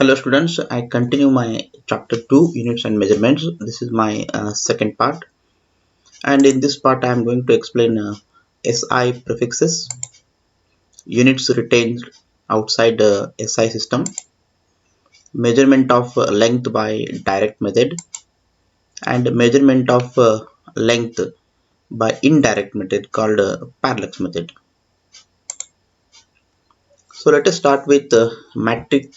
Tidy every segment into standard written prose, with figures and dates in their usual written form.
Hello students, I continue my chapter 2 units and measurements. This is my second part, and in this part I am going to explain SI prefixes, units retained outside the SI system, measurement of length by direct method, and measurement of length by indirect method called parallax method. So let us start with metric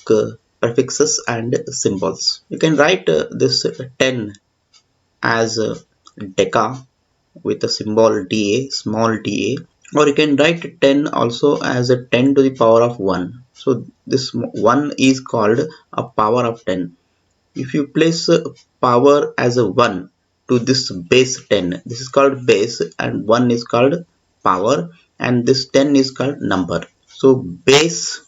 prefixes and symbols. You can write this 10 as deca with a symbol dA, small dA, or you can write 10 also as a 10 to the power of 1. So this 1 is called a power of 10. If you place power as a 1 to this base 10, this is called base, and 1 is called power, and this 10 is called number. So base,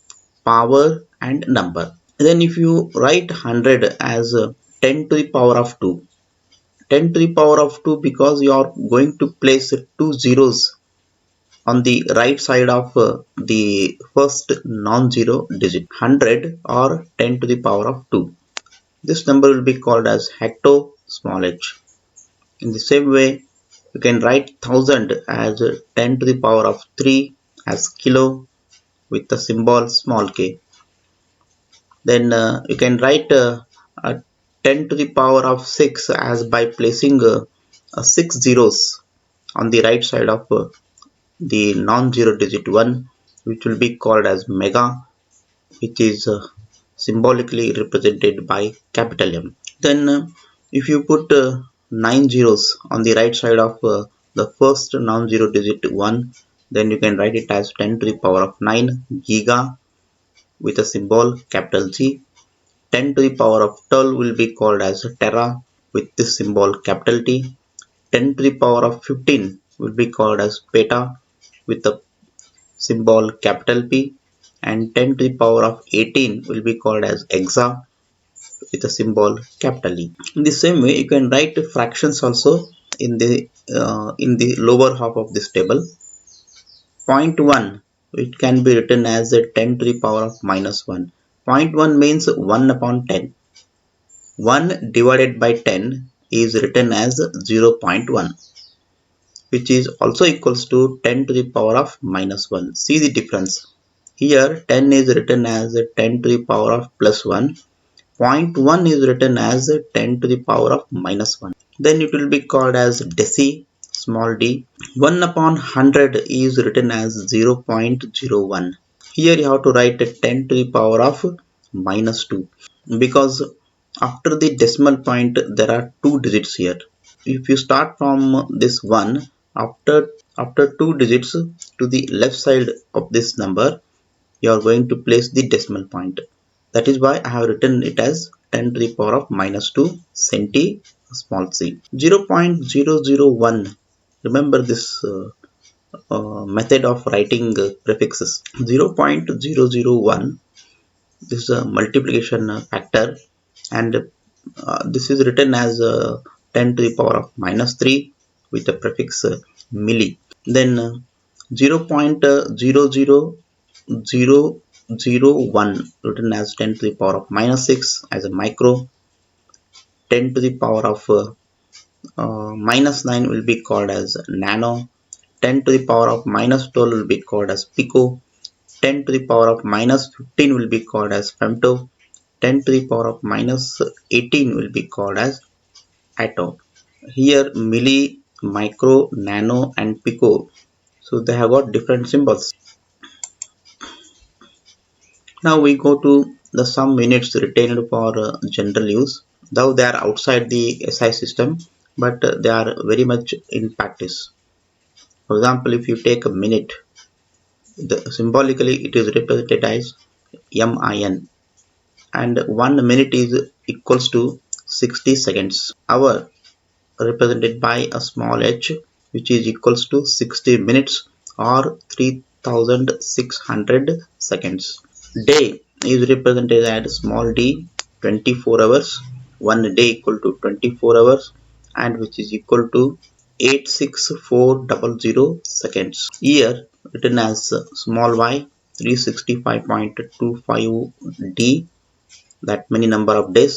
power and number. Then if you write 100 as 10 to the power of 2, 10 to the power of 2, because you are going to place two zeros on the right side of the first non-zero digit, 100 or 10 to the power of 2. This number will be called as hecto small h. In the same way, you can write 1000 as 10 to the power of 3 as kilo with the symbol small k. Then you can write 10 to the power of 6 as by placing 6 zeros on the right side of the non-zero digit 1, which will be called as mega, which is symbolically represented by capital M. Then if you put 9 zeros on the right side of the first non-zero digit 1, then you can write it as 10 to the power of 9 giga with a symbol capital G. 10 to the power of 12 will be called as tera with this symbol capital T. 10 to the power of 15 will be called as peta with the symbol capital P, and 10 to the power of 18 will be called as exa with the symbol capital E. In the same way, you can write fractions also in the lower half of this table. 0.1, it can be written as 10 to the power of minus 1. 0.1 means 1 upon 10. 1 divided by 10 is written as 0.1, which is also equals to 10 to the power of minus 1. See the difference. Here 10 is written as 10 to the power of plus 1. 0.1 is written as 10 to the power of minus 1. Then it will be called as deci, small d. 1 upon 100 is written as 0.01. Here you have to write 10 to the power of minus 2, because after the decimal point there are two digits here. If you start from this 1, after two digits to the left side of this number, you are going to place the decimal point. That is why I have written it as 10 to the power of minus 2 centi small c. 0.001. Remember this method of writing prefixes. 0.001, this is a multiplication factor, and this is written as 10 to the power of minus 3 with the prefix milli. Then 0.00001 written as 10 to the power of minus 6 as a micro. 10 to the power of minus 9 will be called as nano. 10 to the power of minus 12 will be called as pico. 10 to the power of minus 15 will be called as femto. 10 to the power of minus 18 will be called as atto. Here milli, micro, nano and pico, so they have got different symbols. Now we go to the some units retained for general use, though they are outside the SI system, but they are very much in practice. For example, if you take a minute, symbolically it is represented as MIN, and 1 minute is equals to 60 seconds. Hour represented by a small h, which is equals to 60 minutes or 3600 seconds. Day is represented as small d, 24 hours. 1 day equal to 24 hours, and which is equal to 86400 seconds. Year written as small y, 365.25 d, that many number of days,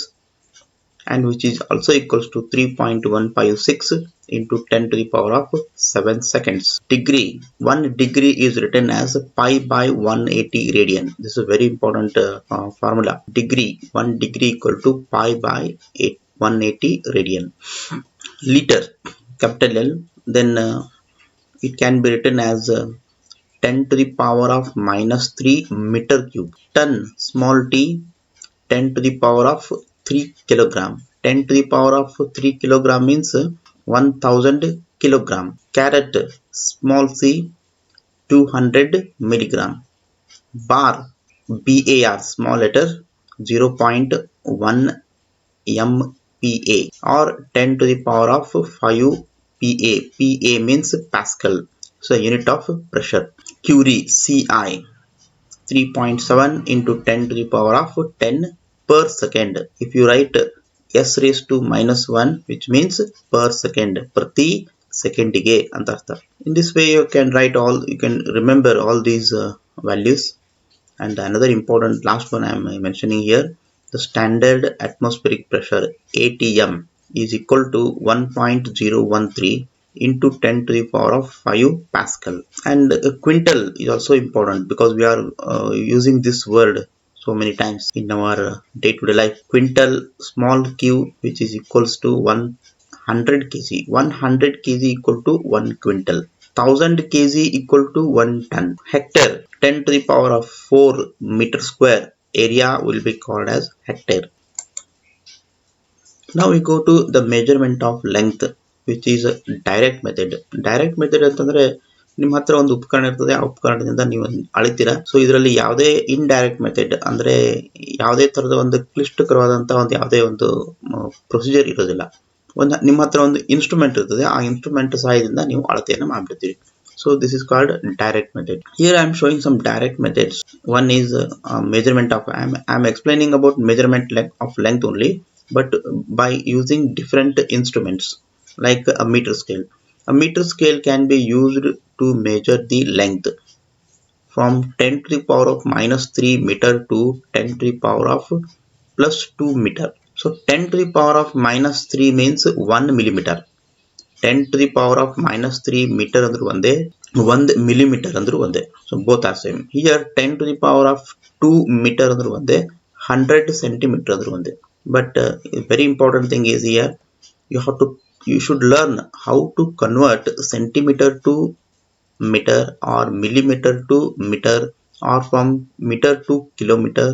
and which is also equals to 3.156 into 10 to the power of 7 seconds. Degree. 1 degree is written as pi by 180 radian. This is a very important formula. Degree. 1 degree equal to pi by 180 radian. Liter. Capital L. Then it can be written as 10 to the power of minus 3 meter cube. Ton. Small t. 10 to the power of 3 kilogram. 10 to the power of 3 kilogram means 1000 kilogram. Carat, small c, 200 milligram. Bar, bar, small letter, 0.1 MPa or 10 to the power of 5 PA. PA means Pascal, so unit of pressure. Curie, CI, 3.7 into 10 to the power of 10 per second. If you write s raised to minus 1, which means per second, prati secondige anta artha. In this way you can write all, you can remember all these values. And another important last one I am mentioning here, the standard atmospheric pressure ATM is equal to 1.013 into 10 to the power of 5 Pascal. And quintal is also important because we are using this word so many times in our day-to-day life. Quintal, small q, which is equals to 100 kg. 100 kg equal to 1 quintal. 1000 kg equal to 1 ton. Hectare, 10 to the power of 4 meter square area will be called as hectare. Now we go to the measurement of length, which is a direct method. Direct method ಅಂತಂದ್ರೆ ನಿಮ್ಮ ಹತ್ರ ಒಂದು ಉಪಕರಣ ಇರ್ತದೆ, ಆ ಉಪಕರಣದಿಂದ ನೀವು ಅಳಿತೀರಾ. So ಇದರಲ್ಲಿ ಯಾವುದೇ ಇಂಡೈರೆಕ್ಟ್ ಮೆಥಡ್ ಅಂದ್ರೆ ಯಾವುದೇ ತರದ ಒಂದು ಕ್ಲಿಷ್ಟಕರವಾದಂತಹ ಒಂದು ಯಾವುದೇ ಒಂದು ಪ್ರೊಸೀಜರ್ ಇರೋದಿಲ್ಲ. ನಿಮ್ಮ ಹತ್ರ ಒಂದು ಇನ್ಸ್ಟ್ರೂಮೆಂಟ್ ಇರ್ತದೆ, ಆ ಇನ್ಸ್ಟ್ರೂಮೆಂಟ್ ಸಹಾಯದಿಂದ ನೀವು ಅಳತೆಯನ್ನು ಮಾಡಿಬಿಡ್ತೀರಿ. So this is called direct method. Here I am showing some direct methods. One is measurement of, I am explaining about measurement of length only, but by using different instruments like a meter scale. A meter scale can be used to measure the length from 10 to the power of minus 3 meter to 10 to the power of plus 2 meter. So 10 to the power of minus 3 means 1 millimeter. 10 to the power of minus 3 meter ಅಂದ್ರೆ ಒಂದೇ, 1 millimeter ಅಂದ್ರೆ ಒಂದೇ. So both are same. Here 10 to the power of 2 meter ಅಂದ್ರೆ ಒಂದೇ, 100 centimeter ಅಂದ್ರೆ ಒಂದೇ. But very important thing is here, you should learn how to convert centimeter to meter or millimeter to meter or from meter to kilometer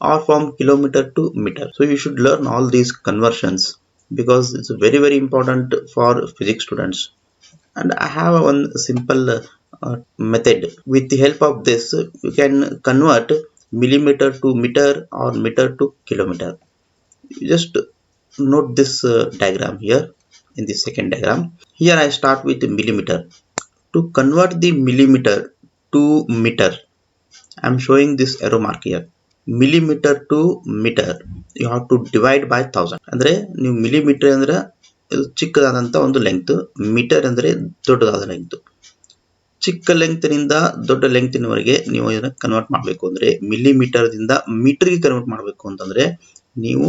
or from kilometer to meter. So you should learn all these conversions because it's very important for physics students. And I have one simple method. With the help of this you can convert millimeter to meter or meter to kilometer. Just note this diagram here. In the second diagram here I start with millimeter. To convert the millimeter to meter, I am showing this arrow mark here. Millimeter to meter you have to divide by 1000. ಅಂದ್ರೆ ನೀವು millimetre ಅಂದ್ರೆ ಚಿಕ್ಕದಾದಂತ ಒಂದು length, metre ಅಂದ್ರೆ ದೊಡ್ಡದಾದ length. ಚಿಕ್ಕ length ನಿಂದ ದೊಡ್ಡ ಲೆಂಗ್ತಿನವರೆಗೆ ನೀವು ಇದನ್ನ ಕನ್ವರ್ಟ್ ಮಾಡಬೇಕು ಅಂದ್ರೆ, ಮಿಲಿಮೀಟರ್ ದಿಂದ ಮೀಟರ್ ಗೆ ಕನ್ವರ್ಟ್ ಮಾಡಬೇಕು ಅಂತಂದ್ರೆ ನೀವು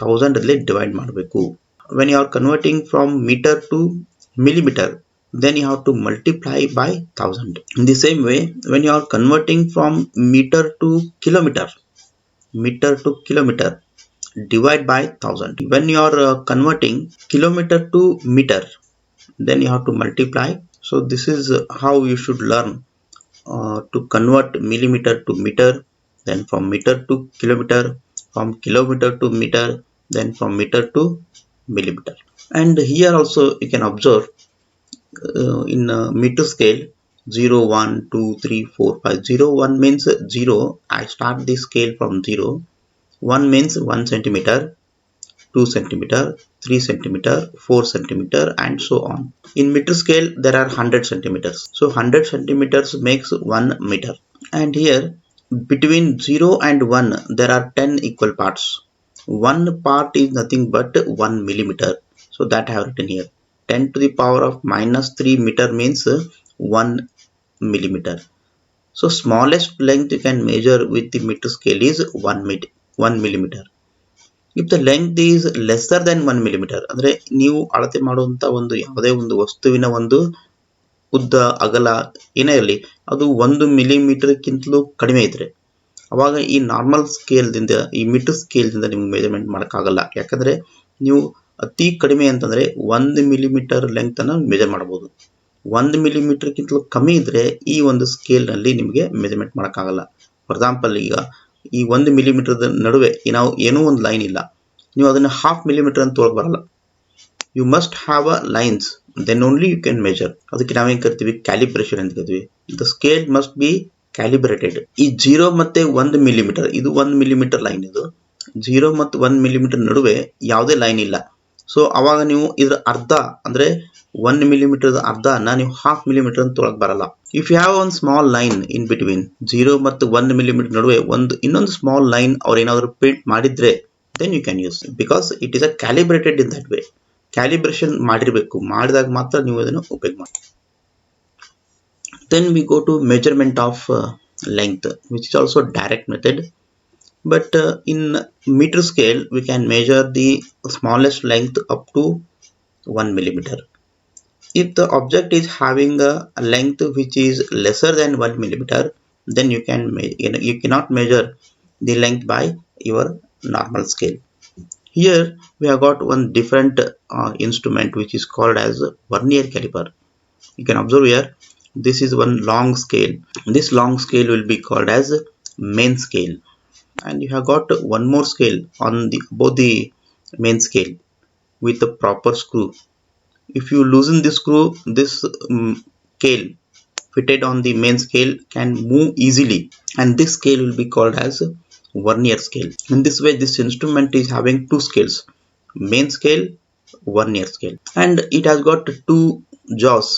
1000 ಅಲ್ಲಿ ಡಿವೈಡ್ ಮಾಡಬೇಕು. When you are converting from meter to millimeter, then you have to multiply by 1000. In the same way, when you are converting from meter to kilometer, divide by 1000. When you are converting kilometer to meter, then you have to multiply. So this is how you should learn to convert millimeter to meter, then from meter to kilometer, from kilometer to meter, then from meter to millimeter. And here also you can observe in meter scale 0, 1, 2, 3, 4, 5. 0, 1 means 0. I start the scale from 0. 1 means 1 centimeter, 2 centimeter, 3 centimeter, 4 centimeter, and so on. In meter scale there are 100 centimeters. So 100 centimeters makes 1 meter. And here between 0 and 1 there are 10 equal parts. One part is nothing but 1 millimeter. So that I have written here. 10 to the power of minus 3 meter means 1 millimeter. So smallest length you can measure with the meter scale is 1 millimeter. If the length is lesser then 1 millimetre, ಅಂದ್ರೆ ನೀವು ಅಳತೆ ಮಾಡುವಂತ ಒಂದು ಯಾವುದೇ ಒಂದು ವಸ್ತುವಿನ ಒಂದು ಉದ್ದ ಅಗಲ ಏನೇ ಇರಲಿ ಅದು 1 ಮಿಲಿಮೀಟರ್ಗಿಂತಲೂ ಕಡಿಮೆ ಇದ್ರೆ ಅವಾಗ ಈ ನಾರ್ಮಲ್ ಸ್ಕೇಲ್ದಿಂದ ಈ ಮೀಟರ್ ಸ್ಕೇಲ್ದಿಂದ ನಿಮ್ಗೆ ಮೆಜರ್ಮೆಂಟ್ ಮಾಡೋಕ್ಕಾಗಲ್ಲ. ಯಾಕಂದ್ರೆ ನೀವು ಅತಿ ಕಡಿಮೆ ಅಂತಂದ್ರೆ 1 ಮಿಲಿಮೀಟರ್ ಲೆಂತ್ ಅನ್ನು ಮೆಜರ್ ಮಾಡಬಹುದು. 1 ಮಿಲಿಮೀಟರ್ಗಿಂತಲೂ ಕಮ್ಮಿ ಇದ್ರೆ ಈ ಒಂದು ಸ್ಕೇಲ್ ನಲ್ಲಿ ನಿಮಗೆ ಮೆಜರ್ಮೆಂಟ್ ಮಾಡೋಕ್ಕಾಗಲ್ಲ. ಫಾರ್ ಎಕ್ಸಾಂಪಲ್, ಈಗ ಈ 1 ಮಿಲಿಮೀಟರ್ ನಡುವೆ ನಾವು ಏನೋ ಒಂದು ಲೈನ್ ಇಲ್ಲ, ನೀವು ಅದನ್ನ 1/2 ಮಿಲಿಮೀಟರ್ ಅಂತ ತೊಗೊಳಕ್ ಬರಲ್ಲ. You must have a lines, then only you can measure. ಅದಕ್ಕೆ ನಾವೇನ್ ಕರಿತೀವಿ, ಕ್ಯಾಲಿಬ್ರೇಷನ್ ಅಂತ ಕರಿತೀವಿ. The scale must be calibrated. ಈ 0 ಮತ್ತೆ 1 ಮಿಲಿಮೀಟರ್, ಇದು 1 ಮಿಲಿಮೀಟರ್ ಲೈನ್, ಇದು 0 ಮತ್ತು 1 ಮಿಲಿಮೀಟರ್ ನಡುವೆ ಯಾವುದೇ ಲೈನ್ ಇಲ್ಲ. ಸೊ ಅವಾಗ ನೀವು ಇದ್ರ ಅರ್ಧ ಅಂದ್ರೆ 1 ಮಿಲಿಮೀಟರ್ ಅರ್ಧ ನೀವು 1/2 ಮಿಲಿಮೀಟರ್ ಅಂತ ತೊಗೊಳಕ್ ಬರಲ್ಲ. If you have one small line in between 0 ಮತ್ತು 1 ಮಿಲಿಮೀಟರ್ ನಡುವೆ ಇನ್ನೊಂದು ಸ್ಮಾಲ್ ಲೈನ್ ಅವ್ರು ಏನಾದ್ರು ಪ್ರಿಂಟ್ ಮಾಡಿದ್ರೆ then you can use, because it is a calibrated in that way. Calibration ಮಾಡಿರಬೇಕು, ಮಾಡಿದಾಗ ಮಾತ್ರ ನೀವು ಅದನ್ನು ಉಪಯೋಗ ಮಾಡಿ. Then we go to measurement of length, which is also direct method, but in meter scale we can measure the smallest length up to 1 millimeter. If the object is having a length which is lesser than 1 millimeter, then you cannot measure the length by your normal scale. Here we have got one different instrument which is called as vernier caliper. You can observe here, this is one long scale. This long scale will be called as main scale, and you have got one more scale on above the main scale with a proper screw. If you loosen this screw, this scale fitted on the main scale can move easily, and this scale will be called as vernier scale. In this way, this instrument is having two scales, main scale, vernier scale, and it has got two jaws,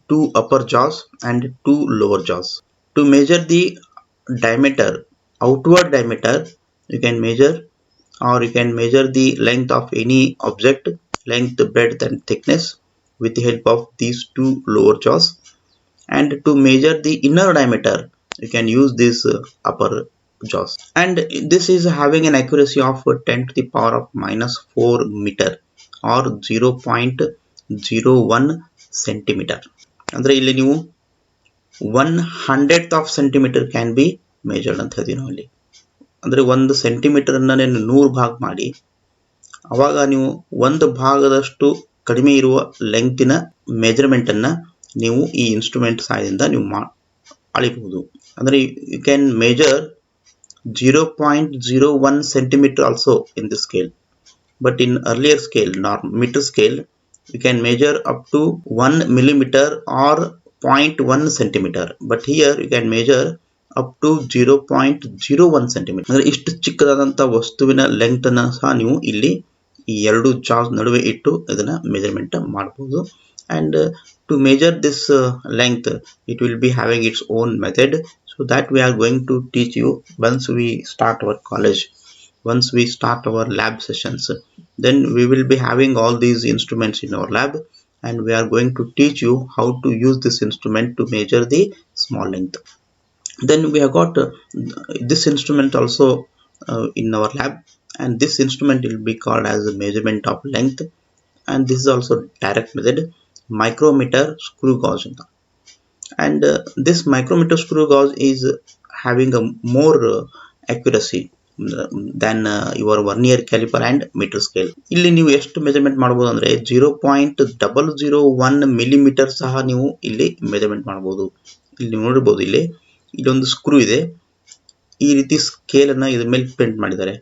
two upper jaws and two lower jaws. To measure the diameter, outward diameter, you can measure, or you can measure the length of any object, length, breadth and thickness with the help of these two lower jaws. And to measure the inner diameter, you can use this upper jaws, and this is having an accuracy of 10 to the power of -4 meter or 0.01 centimeter. ಅಂದ್ರೆ ಇಲ್ಲಿ ನೀವು 1/100th of centimeter can be measured ಅಂತ ಹೇಳ್ತೀವಿ ನಾವು ಇಲ್ಲಿ. ಅಂದ್ರೆ 1 centimetre ಅನ್ನ 100 ಭಾಗ ಮಾಡಿ, ಅವಾಗ ನೀವು ಒಂದು ಭಾಗದಷ್ಟು ಕಡಿಮೆ ಇರುವ ಲೆಂಗ್ತಿನ ಮೆಜರ್ಮೆಂಟ್ ಅನ್ನ ನೀವು ಈ ಇನ್ಸ್ಟ್ರೂಮೆಂಟ್ ಸಹಾಯದಿಂದ ನೀವು ಅಳಿಬಹುದು. ಅಂದ್ರೆ you can measure 0.01 centimeter also in this scale, but in earlier scale, meter scale, you can measure up to 1 millimeter or 0.1 centimeter, but here you can measure up to 0.01 centimeter. ಅಂದ್ರೆ ಇಷ್ಟು ಚಿಕ್ಕದಾದಂತ ವಸ್ತುವಿನ length ಅನ್ನ ಸಹ ನೀವು ಇಲ್ಲಿ ಈ ಎರಡು ಜಾಸ್ ನಡುವೆ ಇಟ್ಟು ಇದನ್ನ ಮೆಜರ್ಮೆಂಟ್ ಮಾಡಬಹುದು. And to measure this length, it will be having its own method, so that we are going to teach you once we start our college, once we start our lab sessions. Then we will be having all these instruments in our lab, and we are going to teach you how to use this instrument to measure the small length. Then we have got this instrument also in our lab, and this instrument will be called as a measurement of length, and this is also direct method, micrometer screw gauge. And this micrometer screw gauge is having a more accuracy than your vernier caliper and meter scale. ಇಲ್ಲಿ ನೀವು ಎಷ್ಟು measurement ಮಾಡಬಹುದು ಅಂದ್ರೆ 0.001 millimetre ಸಹ ನೀವು ಇಲ್ಲಿ measurement ಮಾಡಬಹುದು. ಇಲ್ಲಿ ನೋಡಬಹುದು, ಇಲ್ಲೊಂದು ಸ್ಕ್ರೂ ಇದೆ, ಈ ರೀತಿ ಸ್ಕೇಲ್ ಅನ್ನ ಇದ್ರ ಮೇಲೆ ಪ್ರಿಂಟ್ ಮಾಡಿದ್ದಾರೆ,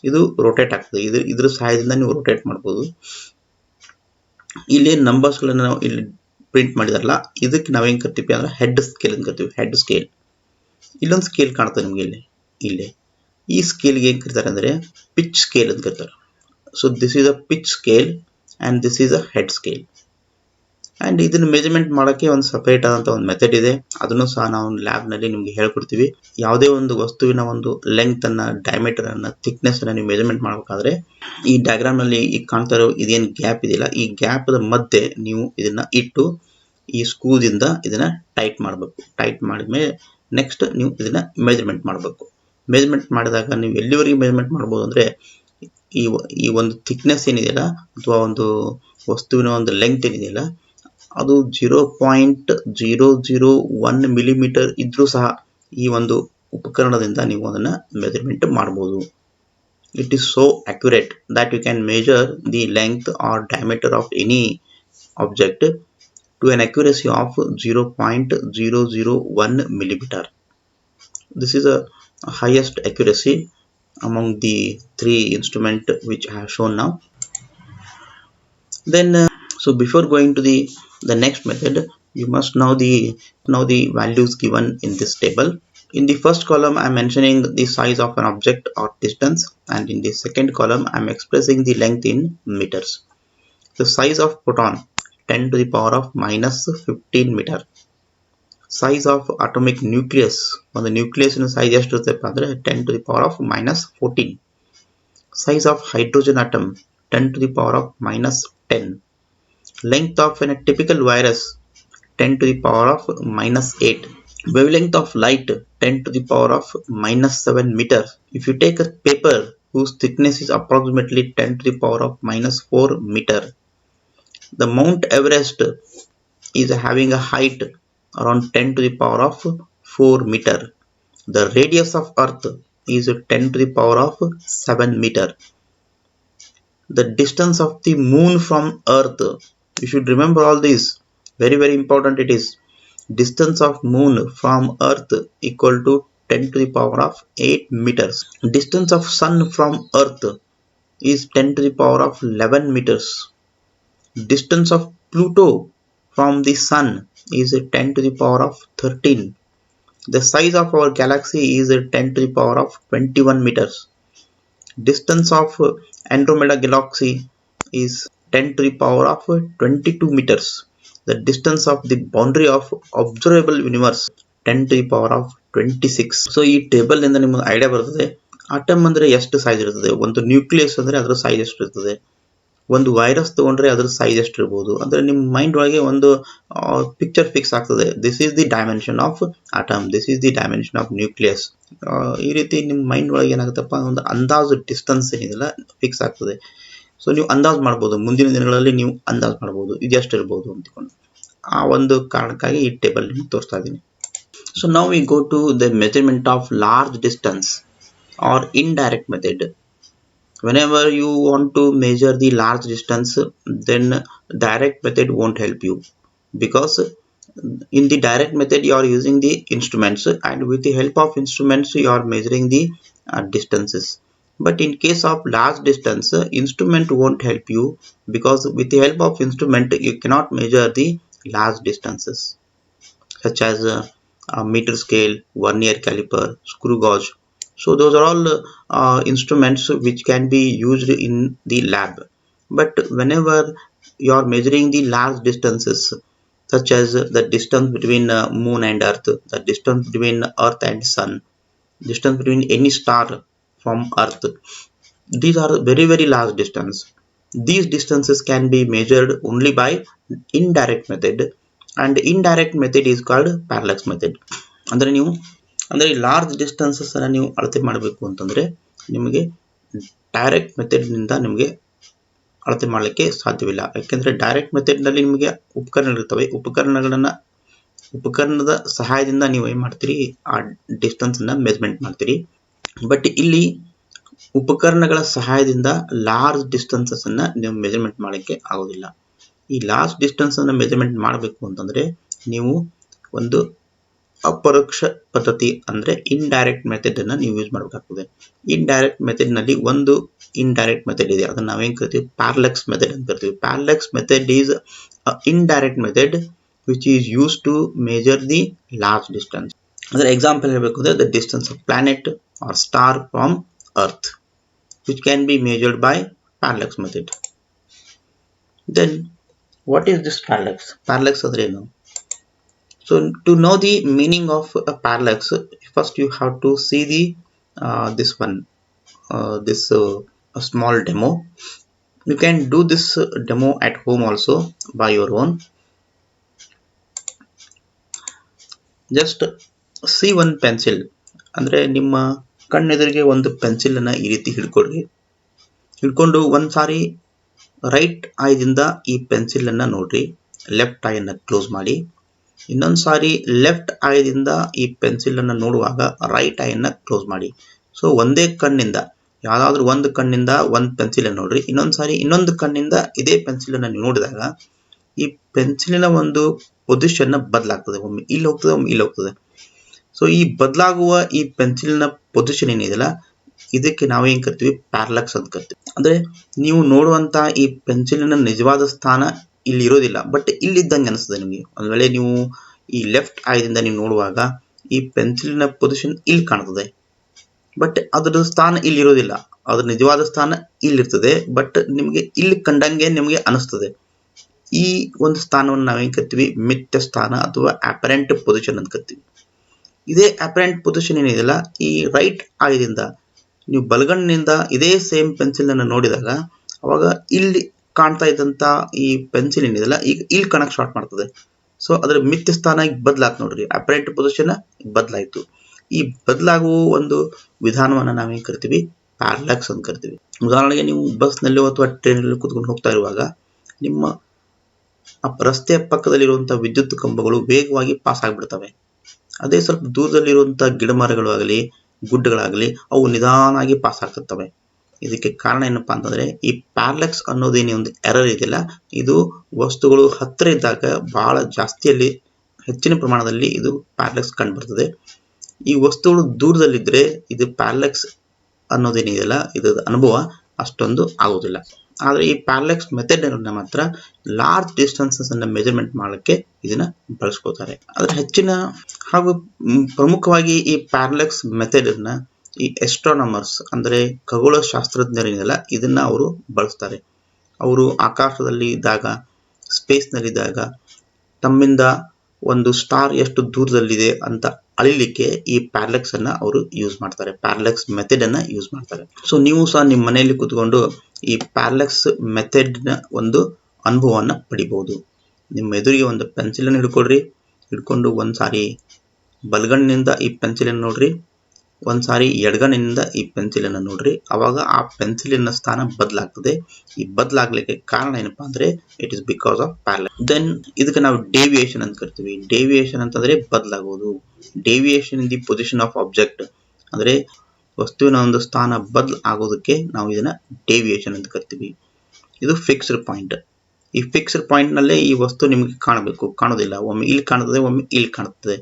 ಇದು ರೋಟೇಟ್ ಆಗ್ತದೆ, ಇದ್ರ ಸಹಾಯದಿಂದ ನೀವು ರೋಟೇಟ್ ಮಾಡಬಹುದು. ಇಲ್ಲಿ ನಂಬರ್ಸ್ ಗಳನ್ನ ನಾವು ಇಲ್ಲಿ ಪ್ರಿಂಟ್ ಮಾಡಿದಾರಲ್ಲ, ಇದಕ್ಕೆ ನಾವೇನ್ ಕರಿತೀವಿ ಅಂದ್ರೆ ಹೆಡ್ ಸ್ಕೇಲ್ ಅಂತ ಕರಿತೀವಿ, ಹೆಡ್ ಸ್ಕೇಲ್. ಇಲ್ಲೊಂದು ಸ್ಕೇಲ್ ಕಾಣ್ತದೆ ನಿಮ್ಗೆ ಇಲ್ಲಿ ಈ ಸ್ಕೇಲ್ಗೆ ಏನ್ ಕರೀತಾರೆ ಅಂದ್ರೆ ಪಿಚ್ ಸ್ಕೇಲ್ ಅಂತ ಕರೀತಾರೆ. So this is a pitch scale and this is a head scale. And ಇದನ್ನ ಮೆಜರ್ಮೆಂಟ್ ಮಾಡೋಕೆ ಒಂದು ಸಪರೇಟ್ ಆದಂತ ಒಂದು ಮೆಥಡ್ ಇದೆ, ಅದನ್ನು ಸಹ ನಾವು ಲ್ಯಾಬ್ ನಲ್ಲಿ ನಿಮ್ಗೆ ಹೇಳ್ಕೊಡ್ತೀವಿ. ಯಾವುದೇ ಒಂದು ವಸ್ತುವಿನ ಒಂದು ಲೆಂತ್ ಅನ್ನ, ಡಯಾಮೀಟರ್ ಅನ್ನ, ಥಿಕ್ನೆಸ್ ಅನ್ನ ನೀವು ಮೆಜರ್ಮೆಂಟ್ ಮಾಡಬೇಕಾದ್ರೆ ಈ ಡಯಾಗ್ರಾಮ್ ನಲ್ಲಿ ಈಗ ಕಾಣ್ತಾ ಇರೋ ಇದೇನು ಗ್ಯಾಪ್ ಇದೆಯಲ್ಲ, ಈ ಗ್ಯಾಪ್ ಮಧ್ಯೆ ನೀವು ಇದನ್ನ ಇಟ್ಟು ಈ ಸ್ಕ್ರೂದಿಂದ ಇದನ್ನ ಟೈಟ್ ಮಾಡಬೇಕು. ಟೈಟ್ ಮಾಡಿದ್ಮೇಲೆ ನೆಕ್ಸ್ಟ್ ನೀವು ಇದನ್ನ ಮೆಜರ್ಮೆಂಟ್ ಮಾಡಬೇಕು. ಮೆಜರ್ಮೆಂಟ್ ಮಾಡಿದಾಗ ನೀವು ಎಲ್ಲಿವರೆಗೆ ಮೆಜರ್ಮೆಂಟ್ ಮಾಡಬಹುದು ಅಂದ್ರೆ ಈ ಈ ಒಂದು ಥಿಕ್ನೆಸ್ ಏನಿದೆಯಲ್ಲ ಅಥವಾ ಒಂದು ವಸ್ತುವಿನ ಒಂದು ಲೆಂತ್ ಏನಿದೆಯಲ್ಲ ಅದು 0.001 ಮಿಲಿಮೀಟರ್ ಇದ್ರೂ ಸಹ ಈ ಒಂದು ಉಪಕರಣದಿಂದ ನೀವು ಅದನ್ನು ಮೆಜರ್ಮೆಂಟ್ ಮಾಡಬಹುದು. It is so accurate that you can measure the length or diameter of any object to an accuracy of 0.001 millimeter. This is a highest accuracy among the three instruments which I have shown now. Then so before going to the next method, you must know the values given in this table. In the first column I am mentioning the size of an object or distance, and in the second column I am expressing the length in meters. The size of proton 10 to the power of minus 15 meter. Size of atomic nucleus, on the nucleus in size ಎಷ್ಟಿರುತ್ತಪ್ಪ ಅಂದರೆ 10 to the power of minus 14. Size of hydrogen atom 10 to the power of minus 10. Length of a typical virus 10 to the power of minus 8. Wavelength of light 10 to the power of minus 7 meter. If you take a paper whose thickness is approximately 10 to the power of minus 4 meter, the Mount Everest is having a height around 10 to the power of 4 meter. The radius of Earth is 10 to the power of 7 meter. The distance of the moon from Earth, you should remember all this, very very important it is. Distance of moon from Earth equal to 10 to the power of 8 meters. Distance of sun from Earth is 10 to the power of 11 meters. Distance of Pluto from the sun is 10 to the power of 13. The size of our galaxy is 10 to the power of 21 meters. Distance of Andromeda galaxy is 10 to the power of 22 meters. The distance of the boundary of observable universe 10 to the power of 26. So ಈ table ಇಂದ ನಿಮಗೆ idea ಬರ್ತದೆ atom ಅಂದ್ರೆ ಎಷ್ಟು size ಇರ್ತದೆ, ಒಂದು nucleus ಅಂದ್ರೆ ಅದರ ಸೈಜ್ ಎಷ್ಟು ಇರ್ತದೆ, ಒಂದು ವೈರಸ್ ತಗೊಂಡ್ರೆ ಅದ್ರ ಸೈಜ್ ಎಷ್ಟು ಇರ್ಬೋದು ಅಂದ್ರೆ ನಿಮ್ಮ ಮೈಂಡ್ ಒಳಗೆ ಒಂದು ಪಿಕ್ಚರ್ ಫಿಕ್ಸ್ ಆಗ್ತದೆ. This is the dimension of atom, this is the dimension of nucleus. ಈ ರೀತಿ ನಿಮ್ಮ ಮೈಂಡ್ ಒಳಗೆ ಏನಾಗುತ್ತಪ್ಪ, ಒಂದು ಅಂದಾಜು ಡಿಸ್ಟೆನ್ಸ್ ಏನಿದೆಲ್ಲ ಫಿಕ್ಸ್ ಆಗ್ತದೆ. ಸೊ ನೀವು ಅಂದಾಜು ಮಾಡ್ಬೋದು, ಮುಂದಿನ ದಿನಗಳಲ್ಲಿ ನೀವು ಅಂದಾಜು ಮಾಡ್ಬೋದು ಇದು ಎಷ್ಟು ಇರ್ಬೋದು ಅಂದ್ಕೊಂಡು. ಆ ಒಂದು ಕಾರಣಕ್ಕಾಗಿ ಈ ಟೇಬಲ್ ನಿಮ್ಗೆ ತೋರಿಸ್ತಾ ಇದ್ದೀನಿ. ಸೊ ನಾವು we go to the measurement of large distance or indirect method. Whenever you want to measure the large distance, then direct method won't help you, because in the direct method you are using the instruments, and with the help of instruments you are measuring the distances. But in case of large distance, instrument won't help you, because with the help of instrument you cannot measure the large distances, such as meter scale, vernier caliper, screw gauge. So those are all instruments which can be used in the lab. But whenever you are measuring the large distances, such as the distance between moon and earth, the distance between earth and sun, distance between any star from earth, these are very very large distance. These distances can be measured only by indirect method, and indirect method is called parallax method. ಅಂದ್ರೆ ನೀವು ಅಂದರೆ large distances ಅನ್ನು ನೀವು ಅಳತೆ ಮಾಡಬೇಕು ಅಂತಂದರೆ ನಿಮಗೆ direct ಮೆಥಡ್ನಿಂದ ನಿಮಗೆ ಅಳತೆ ಮಾಡಲಿಕ್ಕೆ ಸಾಧ್ಯವಿಲ್ಲ. ಯಾಕೆಂದರೆ ಡೈರೆಕ್ಟ್ ಮೆಥಡ್ನಲ್ಲಿ ನಿಮಗೆ ಉಪಕರಣಗಳಿರ್ತವೆ, ಉಪಕರಣದ ಸಹಾಯದಿಂದ ನೀವು ಏನು ಮಾಡ್ತೀರಿ, ಆ ಡಿಸ್ಟೆನ್ಸನ್ನು ಮೆಜರ್ಮೆಂಟ್ ಮಾಡ್ತೀರಿ. ಬಟ್ ಇಲ್ಲಿ ಉಪಕರಣಗಳ ಸಹಾಯದಿಂದ ಲಾರ್ಜ್ ಡಿಸ್ಟೆನ್ಸನ್ನು ನೀವು ಮೆಜರ್ಮೆಂಟ್ ಮಾಡಲಿಕ್ಕೆ ಆಗೋದಿಲ್ಲ. ಈ ಲಾರ್ಜ್ ಡಿಸ್ಟೆನ್ಸನ್ನು ಮೆಜರ್ಮೆಂಟ್ ಮಾಡಬೇಕು ಅಂತಂದರೆ ನೀವು ಒಂದು ಅಪರೋಕ್ಷ ಪದ್ಧತಿ ಅಂದರೆ ಇಂಡೈರೆಕ್ಟ್ ಮೆಥಡ್ ಅನ್ನು ನೀವು ಯೂಸ್ ಮಾಡಬೇಕಾಗ್ತದೆ. ಇಂಡೈರೆಕ್ಟ್ ಮೆಥಡ್ ನಲ್ಲಿ ಒಂದು ಇಂಡೈರೆಕ್ಟ್ ಮೆಥಡ್ ಇದೆ, ಅದನ್ನು ನಾವೇನು ಕರಿತೀವಿ, ಪ್ಯಾರಲ್ಯಾಕ್ಸ್ ಮೆಥಡ್ ಅಂತ ಕರಿತೀವಿ. Parallax method is indirect method which is use to measure the large distance. ಅದರ ಎಕ್ಸಾಂಪಲ್ ಹೇಳಬೇಕು ಅಂದರೆ the distance of planet or star from earth, which can be measured by parallax method. Then what is this parallax? Parallax ಅಂದ್ರೆ ಏನು? So to know the meaning of a parallax, first you have to see the a small demo. You can do this demo at home also by your own. Just see one pencil, ಅಂದ್ರೆ ನಿಮ್ಮ ಕಣ್ಣೆದುರಿಗೆ ಒಂದು pencil ಅನ್ನ ಈ ರೀತಿ ಹಿಡ್ಕೊಳ್ರಿ. ಹಿಡ್ಕೊಂಡು ಒಂದ್ಸಾರಿ right ಐದಿಂದ ಈ ಪೆನ್ಸಿಲ್ ಅನ್ನ ನೋಡ್ರಿ, ಲೆಫ್ಟ್ ಐ ಅನ್ನ ಕ್ಲೋಸ್ ಮಾಡಿ. ಇನ್ನೊಂದು ಸಾರಿ ಲೆಫ್ಟ್ ಐದಿಂದ ಈ ಪೆನ್ಸಿಲ್ ಅನ್ನ ನೋಡುವಾಗ ರೈಟ್ ಐ ಅನ್ನ ಕ್ಲೋಸ್ ಮಾಡಿ. ಸೊ ಒಂದೇ ಕಣ್ಣಿಂದ ಯಾವ್ದಾದ್ರು ಒಂದು ಕಣ್ಣಿಂದ ಒಂದು ಪೆನ್ಸಿಲ್ ಅನ್ನು ನೋಡ್ರಿ, ಇನ್ನೊಂದು ಸಾರಿ ಇನ್ನೊಂದು ಕಣ್ಣಿಂದ ಇದೇ ಪೆನ್ಸಿಲ್ ಅನ್ನ ನೀವು ನೋಡಿದಾಗ ಈ ಪೆನ್ಸಿಲಿನ ಒಂದು ಪೊಸಿಷನ್ ಬದಲಾಗ್ತದೆ. ಒಮ್ಮೆ ಇಲ್ಲಿ ಹೋಗ್ತದೆ, ಒಮ್ಮೆ ಇಲ್ಲಿ ಹೋಗ್ತದೆ. ಸೊ ಈ ಬದಲಾಗುವ ಈ ಪೆನ್ಸಿಲ್ನ ಪೊಸಿಷನ್ ಏನಿದೆಯಲ್ಲ, ಇದಕ್ಕೆ ನಾವೇನ್ ಕರಿತೀವಿ, ಪ್ಯಾರಲ್ಯಾಕ್ಸ್ ಅಂತ ಕರಿತೀವಿ. ಅಂದ್ರೆ ನೀವು ನೋಡುವಂತ ಈ ಪೆನ್ಸಿಲಿನ ನಿಜವಾದ ಸ್ಥಾನ ಇಲ್ಲಿ ಇರೋದಿಲ್ಲ, ಬಟ್ ಇಲ್ಲಿದ್ದಂಗೆ ಅನಿಸ್ತದೆ ನಿಮಗೆ. ಒಂದ್ ವೇಳೆ ನೀವು ಈ ಲೆಫ್ಟ್ ಐದಿಂದ ನೀವು ನೋಡುವಾಗ ಈ ಪೆನ್ಸಿಲಿನ ಪೊಸಿಷನ್ ಇಲ್ಲಿ ಕಾಣ್ತದೆ, ಬಟ್ ಅದರ ಸ್ಥಾನ ಇಲ್ಲಿ ಇರೋದಿಲ್ಲ. ಅದ್ರ ನಿಜವಾದ ಸ್ಥಾನ ಇಲ್ಲಿರ್ತದೆ, ಬಟ್ ನಿಮಗೆ ಇಲ್ಲಿ ಕಂಡಂಗೆ ನಿಮಗೆ ಅನಿಸ್ತದೆ. ಈ ಒಂದು ಸ್ಥಾನವನ್ನು ನಾವೇನ್ ಕರಿತೀವಿ, ಮಿಥ್ಯ ಸ್ಥಾನ ಅಥವಾ ಅಪರೆಂಟ್ ಪೊಸಿಷನ್ ಅಂತ ಕರಿತೀವಿ. ಇದೇ ಅಪರೆಂಟ್ ಪೊಸಿಷನ್ ಏನಿದೆಯಲ್ಲ, ಈ ರೈಟ್ ಐದಿಂದ ನೀವು ಬಲಗಣ್ಣಿನಿಂದ ಇದೇ ಸೇಮ್ ಪೆನ್ಸಿಲ್ ಅನ್ನು ನೋಡಿದಾಗ ಅವಾಗ ಇಲ್ಲಿ ಕಾಣ್ತಾ ಇದ್ದಂತ ಈ ಪೆನ್ಸಿಲ್ ಏನಿದೆಯಲ್ಲ, ಈಗ ಇಲ್ಲಿ ಕಾಣಕ್ ಸ್ಟಾರ್ಟ್ ಮಾಡ್ತದೆ. ಸೊ ಅದರ ಮಿಥ್ಯ ಸ್ಥಾನ ಈಗ ಬದಲಾತ್ ನೋಡ್ರಿ, ಅಪರೆಂಟ್ ಪೊಸಿಷನ್ ಬದಲಾಯ್ತು. ಈ ಬದಲಾಗುವ ಒಂದು ವಿಧಾನವನ್ನ ನಾವೇನ್ ಕರಿತೀವಿ, ಪ್ಯಾರಲ್ಯಾಕ್ಸ್ ಅಂತ ಕರಿತೀವಿ. ಉದಾಹರಣೆಗೆ ನೀವು ಬಸ್ ನಲ್ಲಿ ಅಥವಾ ಟ್ರೈನ್ ನಲ್ಲಿ ಕುತ್ಕೊಂಡು ಹೋಗ್ತಾ ಇರುವಾಗ ನಿಮ್ಮ ರಸ್ತೆಯ ಪಕ್ಕದಲ್ಲಿರುವಂತಹ ವಿದ್ಯುತ್ ಕಂಬಗಳು ವೇಗವಾಗಿ ಪಾಸ್ ಆಗ್ಬಿಡ್ತವೆ. ಅದೇ ಸ್ವಲ್ಪ ದೂರದಲ್ಲಿರುವಂತಹ ಗಿಡ ಮರಗಳು ಆಗಲಿ ಗುಡ್ಡಗಳಾಗಲಿ ಅವು ನಿಧಾನಾಗಿ ಪಾಸ್ ಆಗ್ತಿರ್ತವೆ. ಇದಕ್ಕೆ ಕಾರಣ ಏನಪ್ಪಾ ಅಂತಂದ್ರೆ, ಈ ಪ್ಯಾರಲ್ಯಾಕ್ಸ್ ಅನ್ನೋದೇನೇ ಒಂದು ಎರರ್ ಇದೆಯಲ್ಲ, ಇದು ವಸ್ತುಗಳು ಹತ್ತಿರ ಇದ್ದಾಗ ಬಹಳ ಜಾಸ್ತಿಯಲ್ಲಿ ಹೆಚ್ಚಿನ ಪ್ರಮಾಣದಲ್ಲಿ ಇದು ಪ್ಯಾರಲ್ಯಾಕ್ಸ್ ಕಂಡು ಬರ್ತದೆ. ಈ ವಸ್ತುಗಳು ದೂರದಲ್ಲಿದ್ರೆ ಇದು ಪ್ಯಾರಲ್ಯಾಕ್ಸ್ ಅನ್ನೋದೇನಿದೆಯಲ್ಲ, ಇದರ ಅನುಭವ ಅಷ್ಟೊಂದು ಆಗೋದಿಲ್ಲ. ಆದ್ರೆ ಈ ಪ್ಯಾರಲ್ಯಾಕ್ಸ್ ಮೆಥಡ್ ಅನ್ನ ಮಾತ್ರ ಲಾರ್ಜ್ ಡಿಸ್ಟೆನ್ಸಸ್ ಅನ್ನ ಮೆಜರ್ಮೆಂಟ್ ಮಾಡಲಿಕ್ಕೆ ಇದನ್ನ ಬಳಸ್ಕೋತಾರೆ. ಆದ್ರೆ ಹೆಚ್ಚಿನ ಹಾಗೂ ಪ್ರಮುಖವಾಗಿ ಈ ಪ್ಯಾರಲ್ಯಾಕ್ಸ್ ಮೆಥಡ್ ಅನ್ನ ಈ ಎಸ್ಟ್ರಾನಮರ್ಸ್ ಅಂದ್ರೆ ಖಗೋಳ ಶಾಸ್ತ್ರಜ್ಞರೇನಿದೆಯಲ್ಲ, ಇದನ್ನ ಅವರು ಬಳಸ್ತಾರೆ. ಅವರು ಆಕಾಶದಲ್ಲಿ ಇದ್ದಾಗ, ಸ್ಪೇಸ್ ನಲ್ಲಿದ್ದಾಗ ತಮ್ಮಿಂದ ಒಂದು ಸ್ಟಾರ್ ಎಷ್ಟು ದೂರದಲ್ಲಿದೆ ಅಂತ ಅಳಿಲಿಕ್ಕೆ ಈ ಪ್ಯಾರಲ್ಯಾಕ್ಸ್ ಅನ್ನ ಅವರು ಯೂಸ್ ಮಾಡ್ತಾರೆ, ಪ್ಯಾರಲ್ಯಾಕ್ಸ್ ಮೆಥಡ್ ಅನ್ನ ಯೂಸ್ ಮಾಡ್ತಾರೆ. ಸೊ ನೀವು ಸಹ ನಿಮ್ಮ ಮನೆಯಲ್ಲಿ ಕುತ್ಕೊಂಡು ಈ ಪ್ಯಾರಲ್ಯಾಕ್ಸ್ ಮೆಥಡ್ ನ ಒಂದು ಅನುಭವವನ್ನ ಪಡಿಬಹುದು. ನಿಮ್ಮ ಎದುರಿಗೆ ಒಂದು ಪೆನ್ಸಿಲ್ ಅನ್ನು ಹಿಡ್ಕೊಂಡು ಒಂದ್ಸಾರಿ ಬಲಗಣ್ಣಿನಿಂದ ಈ ಪೆನ್ಸಿಲ್ ಅನ್ನು ನೋಡ್ರಿ, ಒಂದ್ಸಾರಿ ಎಡಗಣ್ಣಿನಿಂದ ಈ ಪೆನ್ಸಿಲ್ ಅನ್ನು ನೋಡ್ರಿ. ಅವಾಗ ಆ ಪೆನ್ಸಿಲಿನ ಸ್ಥಾನ ಬದಲಾಗ್ತದೆ. ಈ ಬದಲಾಗ್ಲಿಕ್ಕೆ ಕಾರಣ ಏನಪ್ಪಾ ಅಂದ್ರೆ, it is because of parallax. Then ಇದಕ್ಕೆ ನಾವು ಡೇವಿಯೇಷನ್ ಅಂತ ಕರಿತೀವಿ. ಡೇವಿಯೇಷನ್ ಅಂತಂದ್ರೆ ಬದಲಾಗೋದು. Deviation in the position of object ಅಂದ್ರೆ ವಸ್ತುವಿನ ಒಂದು ಸ್ಥಾನ ಬದಲು ಆಗೋದಕ್ಕೆ ನಾವು ಇದನ್ನ ಡೇವಿಯೇಷನ್ ಅಂತ ಕರಿತೀವಿ. ಇದು ಫಿಕ್ಸ್ಡ್ ಪಾಯಿಂಟ್. ಈ ಫಿಕ್ಸ್ಡ್ ಪಾಯಿಂಟ್ ನಲ್ಲೇ ಈ ವಸ್ತು ನಿಮಗೆ ಕಾಣಬೇಕು, ಕಾಣೋದಿಲ್ಲ. ಒಮ್ಮೆ ಇಲ್ಲಿ ಕಾಣುತ್ತದೆ, ಒಮ್ಮೆ ಇಲ್ಲಿ ಕಾಣುತ್ತದೆ.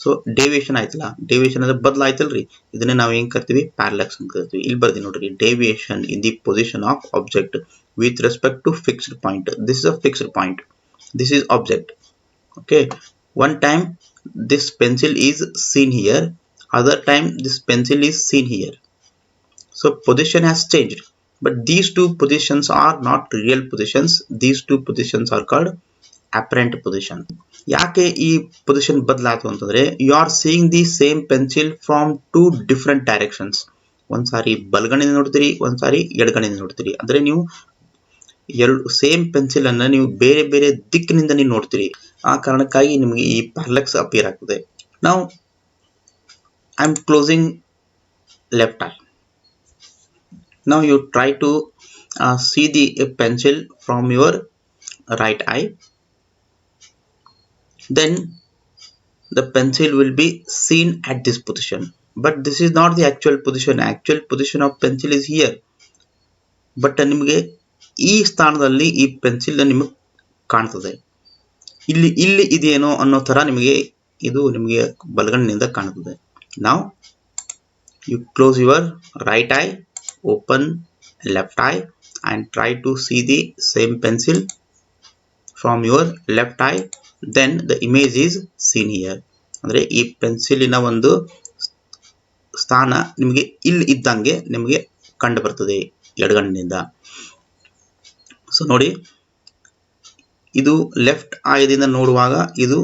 ಸೊ ಡೇವಿಯೇಷನ್ ಆಯ್ತಲ್ಲ, ಡೇವಿಯೇಷನ್ ಅಂದ್ರೆ ಬದಲಾಯ್ತಲ್ರಿ, ಇದನ್ನೇ ನಾವು ಏನ್ ಕರಿತೀವಿ, ಪ್ಯಾರಲ್ಯಾಕ್ಸ್ ಅಂತ ಕರಿತೀವಿ. ಇಲ್ಲಿ ಬರ್ದಿ ನೋಡ್ರಿ, deviation in the position of object with respect to fixed point. This is a fixed point, this is object. Okay, one time this pencil is seen here, other time this pencil is seen here. So position has changed, but these two positions are not real positions. These two positions are called apparent position. ಯಾಕೆ ಈ position ಬದಲಾಯಿತು ಅಂತಂದ್ರೆ, you are seeing the same pencil from two different directions. ಒಂದ್ಸಾರಿ ಬಲಗಣ್ಣಿಂದ ನೋಡ್ತೀರಿ, ಒಂದ್ಸಾರಿ ಎಡಗಣ್ಣಿಂದ ನೋಡ್ತೀರಿ. ಅಂದ್ರೆ ನೀವು ಎರಡು ಸೇಮ್ ಪೆನ್ಸಿಲ್ ಅನ್ನ ನೀವು ಬೇರೆ ಬೇರೆ ದಿಕ್ಕಿನಿಂದ ನೀವು ನೋಡ್ತೀರಿ. ಆ ಕಾರಣಕ್ಕಾಗಿ ನಿಮಗೆ ಈ ಪ್ಯಾರಲ್ಯಾಕ್ಸ್ ಅಪಿಯರ್ ಆಗ್ತದೆ. ನಾವು I am closing left I. Now you try to see the pencil from your right eye. Then the pencil will be seen at this position. But this is not the actual position. Actual position of pencil is here. But ನಿಮಗೆ ಈ ಸ್ಥಾನದಲ್ಲಿ ಈ pencil ನಿಮಗೆ ಕಾಣ್ತದೆ. ಇಲ್ಲಿ ಇಲ್ಲಿ ಇದೆಯೇನೋ ಅನ್ನೋ ತರ ನಿಮಗೆ ಇದು ನಿಮಗೆ ಬಲಗಣ್ಣಿನಿಂದ ಕಾಣುತ್ತದೆ. Now you close your right eye, open left eye and try to see the same pencil from your left eye. Then the image is seen here. ಅಂದ್ರೆ ಈ ಪೆನ್ಸಿಲಿನ ಒಂದು ಸ್ಥಾನ ನಿಮಗೆ ಇಲ್ಲಿ ಇದ್ದಂಗೆ ನಿಮಗೆ ಕಂಡು ಬರ್ತದೆ ಎಡಗಣ್ಣಿನಿಂದ. ಸೊ ನೋಡಿ, ಇದು ಲೆಫ್ಟ್ ಐದಿಂದ ನೋಡುವಾಗ ಇದು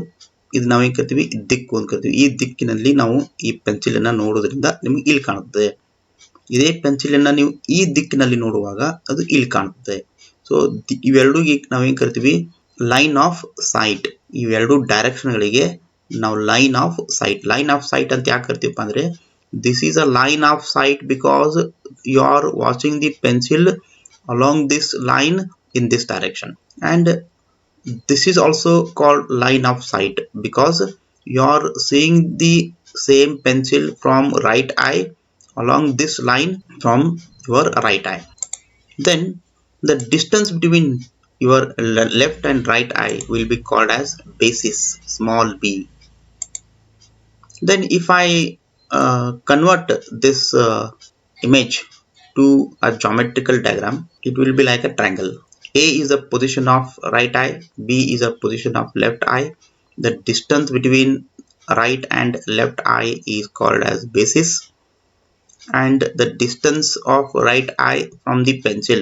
ನಾವೇನ್ ಕರಿತೀವಿ, ದಿಕ್ಕು ಅಂತ ಕರಿತೀವಿ. ಈ ದಿಕ್ಕಿನಲ್ಲಿ ನಾವು ಈ ಪೆನ್ಸಿಲ್ ಅನ್ನ ನೋಡೋದ್ರಿಂದ ನಿಮ್ಗೆ ಇಲ್ಲಿ ಕಾಣುತ್ತದೆ. ಇದೇ ಪೆನ್ಸಿಲ್ ಅನ್ನ ನೀವು ಈ ದಿಕ್ಕಿನಲ್ಲಿ ನೋಡುವಾಗ ಅದು ಇಲ್ಲಿ ಕಾಣುತ್ತದೆ. ಸೊ ಇವೆರಡು ನಾವೇನ್ ಕರಿತೀವಿ, ಲೈನ್ ಆಫ್ ಸೈಟ್. ಇವೆರಡು ಡೈರೆಕ್ಷನ್ ಗಳಿಗೆ ನಾವು line of sight. Line of sight ಅಂತ ಯಾಕೆ ಕರಿತೀವಪ್ಪ ಅಂದ್ರೆ, this is a line of sight because you are watching the pencil along this line in this direction. And this is also called line of sight because you are seeing the same pencil from right eye along this line from your right eye. Then the distance between your left and right eye will be called as basis, small b. Then if I convert this image to a geometrical diagram, it will be like a triangle. A is the position of right eye, B is the position of left eye. The distance between right and left eye is called as basis, and the distance of right eye from the pencil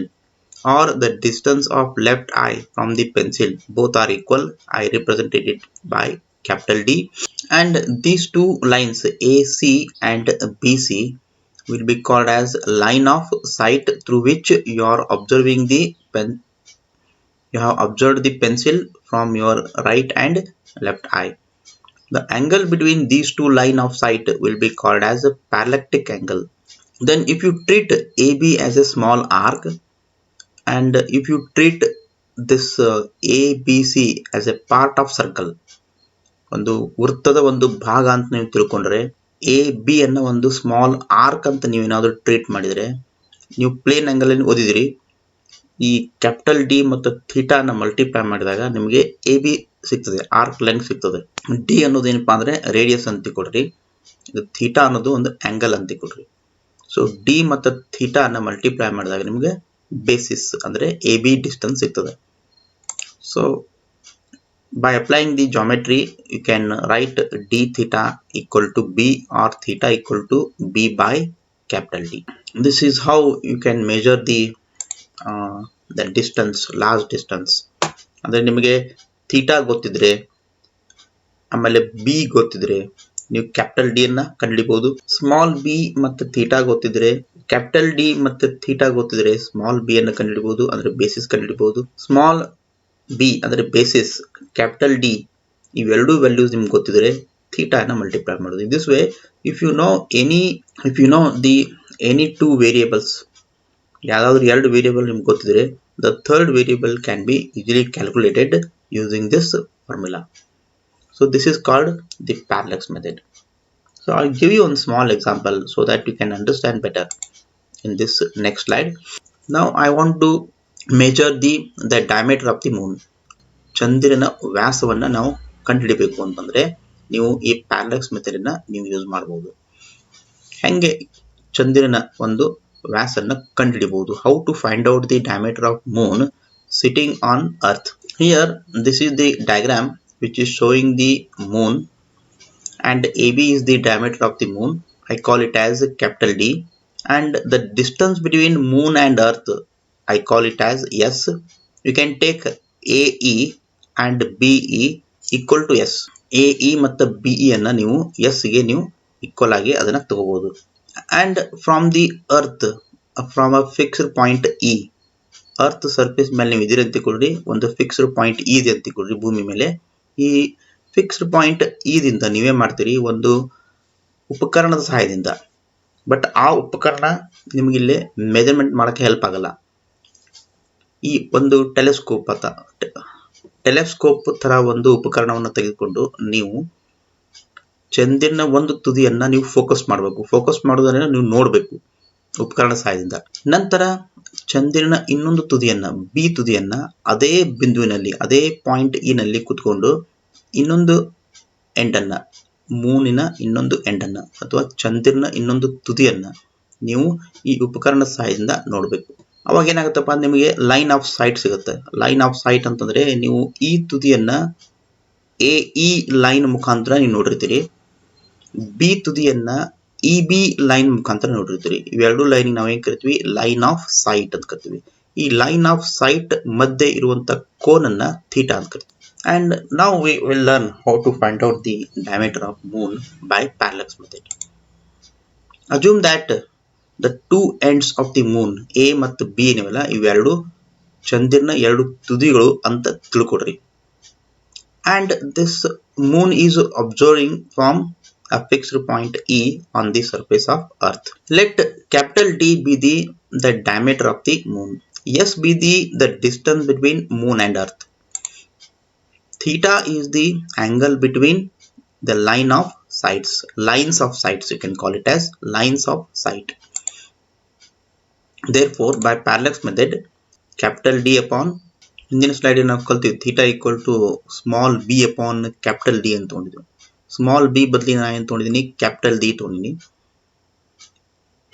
or the distance of left eye from the pencil, both are equal. I represented it by capital D. And these two lines AC and BC will be called as line of sight through which you are observing the pen. You have observed the pencil from your right and left eye. The angle between these two line of sight will be called as a parallactic angle. Then if you treat AB as a small arc and if you treat this ABC as a part of circle, ಒಂದು ವೃತ್ತದ ಒಂದು ಭಾಗ ಅಂತ ನೀವು ತಿಳ್ಕೊಂಡ್ರೆ, A B ಅನ್ನ ಒಂದು small arc ಅಂತ ನೀವು ಏನಾದರೂ ಟ್ರೀಟ್ ಮಾಡಿದರೆ, ನೀವು ಪ್ಲೇನ್ ಆಂಗಲ್ ಅಲ್ಲಿ ಓದಿದಿರಿ, ಈ ಕ್ಯಾಪಿಟಲ್ ಡಿ ಮತ್ತು ಥೀಟಾನ ಮಲ್ಟಿಪ್ಲೈ ಮಾಡಿದಾಗ ನಿಮಗೆ ಎ ಬಿ ಸಿಗ್ತದೆ, ಆರ್ಕ್ ಲೆಂತ್ ಸಿಗ್ತದೆ. ಡಿ ಅನ್ನೋದು ಏನಪ್ಪಾ ಅಂದ್ರೆ ರೇಡಿಯಸ್ ಅಂತ ಕೊಡ್ರಿ, ಇದು ಥೀಟಾ ಅನ್ನೋದು ಒಂದು ಆಂಗಲ್ ಅಂತ ಕೊಡ್ರಿ. ಸೊ ಡಿ ಮತ್ತು ಥೀಟಾ ಅನ್ನ ಮಲ್ಟಿಪ್ಲೈ ಮಾಡಿದಾಗ ನಿಮಗೆ ಬೇಸಿಸ್ ಅಂದ್ರೆ ಎ ಬಿ ಡಿಸ್ಟೆನ್ಸ್ ಸಿಗ್ತದೆ. So by applying the geometry, you can write d theta equal to b or theta equal to b by capital D. This is how you can measure the distance, large distance. ಅಂದ್ರೆ ನಿಮಗೆ theta ಗೊತ್ತಿದ್ರೆ ಆಮೇಲೆ B ಗೊತ್ತಿದ್ರೆ ನೀವು capital D ಅನ್ನ ಕಂಡುಹಿಡಿಯಬಹುದು. Small B ಮತ್ತು theta ಗೊತ್ತಿದ್ರೆ ಕ್ಯಾಪಿಟಲ್ ಡಿ ಮತ್ತು ಥೀಟಾ ಗೊತ್ತಿದ್ರೆ ಸ್ಮಾಲ್ ಬಿ ಅನ್ನು ಕಂಡುಹಿಡಿಯಬಹುದು, ಅಂದ್ರೆ ಬೇಸಿಸ್ ಕಂಡುಹಿಡಿಯಬಹುದು. ಸ್ಮಾಲ್ ಬಿ ಅಂದ್ರೆ ಬೇಸಿಸ್, ಕ್ಯಾಪಿಟಲ್ ಡಿ ಇವೆರಡೂ ವ್ಯಾಲ್ಯೂಸ್ ನಿಮ್ಗೆ ಗೊತ್ತಿದ್ರೆ ಥೀಟಾನ ಮಲ್ಟಿಪ್ಲೈ ಮಾಡೋದು. This way if you know any two variables, ಯಾವ್ದಾದ್ರು ಎರಡು ವೇರಿಯೇಬಲ್ ನಿಮ್ಗೆ ಗೊತ್ತಿದ್ರೆ the third variable can be easily calculated using this formula. So this is called the parallax method. So I'll give you one small example so that you can understand better in this next slide. Now I want to measure the diameter of the moon. ಚಂದ್ರನ ವ್ಯಾಸವನ್ನ ನಾವು ಕಂಡುಹಿಡಿಯಬೇಕು ಅಂತಂದ್ರೆ ನೀವು ಈ ಪ್ಯಾರಲ್ಯಾಕ್ಸ್ method ಅನ್ನ ನೀವು use ಮಾಡಬಹುದು. ಹೆಂಗೆ ಚಂದ್ರನ ಒಂದು ವ್ಯಾಸನ್ನ ಕಂಡುಹಿಡಿಯಬಹುದು? How to find out the diameter of moon sitting on earth. Here this is the diagram which is showing the moon, and AB is the diameter of the moon. I call it as capital D, and the distance between moon and earth I call it as S. You can take AE and BE equal to S. AE ಮತ್ತು BE ಅನ್ನ ನೀವು S ಗೆ ನೀವು equal ಆಗಿ ಅದನ್ನ ತಗೋಬಹುದು. And from the earth, from a fixed point E, earth surface ಮೇಲೆ ನೀವು ಇದಿರಿ ಅಂತ ತಿಳ್ಕೊಳ್ರಿ, ಒಂದು ಫಿಕ್ಸ್ಡ್ ಪಾಯಿಂಟ್ ಇದೆ ಅಂತ ತಿಳ್ಕೊಳ್ರಿ ಭೂಮಿ ಮೇಲೆ. ಈ ಫಿಕ್ಸ್ಡ್ ಪಾಯಿಂಟ್ ಈದಿಂದ ನೀವೇ ಮಾಡ್ತೀರಿ ಒಂದು ಉಪಕರಣದ ಸಹಾಯದಿಂದ, ಬಟ್ ಆ ಉಪಕರಣ ನಿಮ್ಗೆ ಇಲ್ಲಿ ಮೆಜರ್ಮೆಂಟ್ ಮಾಡಕ್ಕೆ ಹೆಲ್ಪ್ ಆಗಲ್ಲ. ಈ ಒಂದು ಟೆಲೆಸ್ಕೋಪ್ ತರ ಒಂದು ಉಪಕರಣವನ್ನು ತೆಗೆದುಕೊಂಡು ನೀವು ಚಂದ್ರನ ಒಂದು ತುದಿಯನ್ನ ನೀವು ಫೋಕಸ್ ಮಾಡಬೇಕು. ಫೋಕಸ್ ಮಾಡೋದನ್ನ ನೀವು ನೋಡಬೇಕು ಉಪಕರಣ ಸಹಾಯದಿಂದ. ನಂತರ ಚಂದ್ರನ ಇನ್ನೊಂದು ತುದಿಯನ್ನ, ಬಿ ತುದಿಯನ್ನ ಅದೇ ಬಿಂದುವಿನಲ್ಲಿ, ಅದೇ ಪಾಯಿಂಟ್ ಇ ನಲ್ಲಿ ಕುತ್ಕೊಂಡು ಇನ್ನೊಂದು ಎಂಡನ್ನ, ಮೂನಿನ ಇನ್ನೊಂದು ಎಂಡನ್ನ ಅಥವಾ ಚಂದ್ರನ ಇನ್ನೊಂದು ತುದಿಯನ್ನ ನೀವು ಈ ಉಪಕರಣ ಸಹಾಯದಿಂದ ನೋಡಬೇಕು. ಅವಾಗ ಏನಾಗುತ್ತಪ್ಪ, ನಿಮಗೆ ಲೈನ್ ಆಫ್ ಸೈಟ್ ಸಿಗುತ್ತೆ. ಲೈನ್ ಆಫ್ ಸೈಟ್ ಅಂತಂದ್ರೆ ನೀವು ಈ ತುದಿಯನ್ನ ಈ ಲೈನ್ ಮುಖಾಂತರ ನೀವು ನೋಡಿರ್ತೀರಿ, ಬಿ ತುದಿಯನ್ನ ಇ ಬಿ ಲೈನ್ ಮುಖಾಂತರ ನೋಡಿರ್ತೀರಿ. ಇವೆರಡು ಲೈನ್ ನಾವೇನ್ ಕರಿತೀವಿ? ಲೈನ್ ಆಫ್ ಸೈಟ್ ಅಂತ ಕರಿತೀವಿ. ಈ ಲೈನ್ ಆಫ್ ಸೈಟ್ ಮಧ್ಯೆ ಇರುವಂತ ಕೋನ್ ಅನ್ನ ಥೀಟಾ ಅಂತ ಕರಿತೀವಿ. And now we will learn how to find out the diameter of moon by parallax method. Assume that the two ends of the moon A ಮತ್ತು B ಏನಿವಲ್ಲ ಇವೆರಡು ಚಂದ್ರನ ಎರಡು ತುದಿಗಳು ಅಂತ ತಿಳ್ಕೊಡ್ರಿ. And this moon is observing from a fixed point E on the surface of earth. Let capital D be the diameter of the moon. S be the distance between moon and earth. Theta is the angle between the lines of sights, you can call it as lines of sight. Therefore, by parallax method, capital D upon ಹಿಂದಿನ slide ನಾವು ಕಲ್ತೀವಿ theta equal to small B upon capital D ಅಂತ ತೊಗೊಂಡಿದ್ವಿ. Small B ಬದಲಿ ನಾನು ಏನು ತೊಗೊಂಡಿದ್ದೀನಿ, capital D ತೊಗೊಂಡಿದ್ದೀನಿ.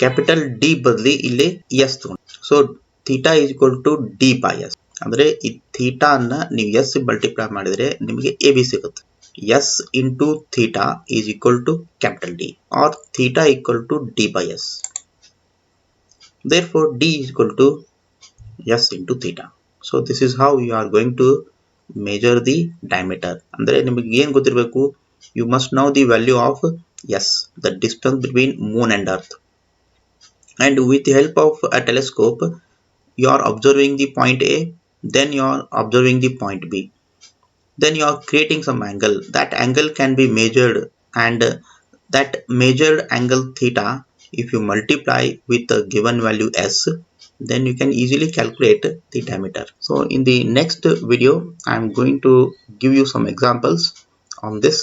ಕ್ಯಾಪಿಟಲ್ ಡಿ ಬದಲಿ ಇಲ್ಲಿ ಎಸ್ ತೊಗೊಂಡು. So theta is equal to D by S. ಅಂದರೆ ಈ ಥೀಟಾ ಅನ್ನ ನೀವು ಎಸ್ ಮಲ್ಟಿಪ್ಲೈ ಮಾಡಿದರೆ ನಿಮಗೆ ಎ ಬಿ ಸಿಗುತ್ತೆ. S into theta is equal to capital D or theta equal to D by S. Therefore, d is equal to s into theta. So this is how you are going to measure the diameter. ಅಂದರೆ ನಿಮಗೆ ಏನು ಗೊತ್ತಿರಬೇಕು, you must know the value of s, the distance between moon and earth. And with the help of a telescope, you are observing the point A, then you are observing the point B. Then you are creating some angle. That angle can be measured, and that measured angle theta, if you multiply with the given value s, then you can easily calculate the diameter. So in the next video I am going to give you some examples on this.